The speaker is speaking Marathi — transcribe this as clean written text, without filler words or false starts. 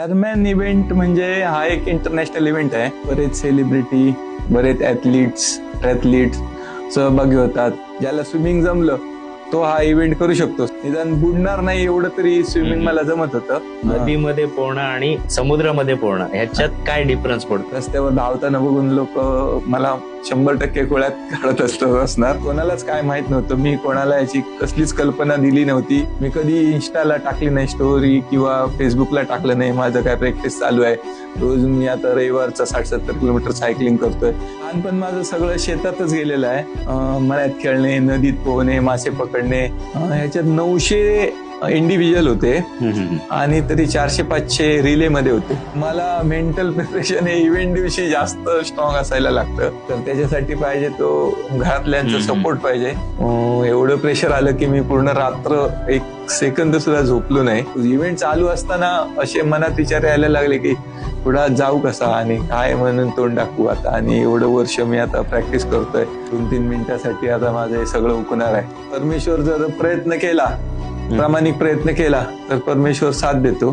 आयर्नमॅन इव्हेंट म्हणजे हा एक इंटरनॅशनल इव्हेंट आहे. बरेच सेलिब्रिटी, बरेच ॲथलीट्स, सहभागी होतात. ज्याला स्विमिंग जमलं तो हा इव्हेंट करू शकतो. निदान बुडणार नाही एवढं तरी स्विमिंग मला जमत होतं. नदीमध्ये पोहणं आणि समुद्रामध्ये पोहणं ह्याच्यात काय डिफरन्स पडतो? रस्त्यावर धावताना बघून लोक मला 100% खोळ्यात काढत असणार. कोणालाच काय माहित नव्हतं. मी कोणाला याची कसलीच कल्पना दिली नव्हती. मी कधी इन्स्टाला टाकली नाही स्टोरी किंवा फेसबुकला टाकलं नाही. माझं काय प्रॅक्टिस चालू आहे. रोज मी आता रविवारचा 60-70 किलोमीटर सायकलिंग करतोय. लहानपण माझं सगळं शेतातच गेलेलं आहे. मळ्यात खेळणे, नदीत पोहणे, मासे पकडणे. ह्याच्यात 900 इंडिव्हिज्युअल होते आणि तरी 400-500 रिले मध्ये होते. मला मेंटल प्रिपरेशन हे इव्हेंट दिवशी जास्त स्ट्रॉंग असायला लागतं. तर त्याच्यासाठी पाहिजे तो घरातल्यांचा सपोर्ट पाहिजे. एवढं प्रेशर आलं की मी पूर्ण रात्र एक सेकंद सुद्धा झोपलो नाही. इव्हेंट चालू असताना असे मनात विचार यायला लागले की पुढे जाऊ कसा आणि काय म्हणून तोंड टाकू आता. आणि एवढं वर्ष मी आता प्रॅक्टिस करतोय. 2-3 मिनिटासाठी आता माझं हे सगळं हुकणार आहे. परमेश्वर जर प्रयत्न केला, प्रामाणिक प्रयत्न केला तर परमेश्वर साथ देतो.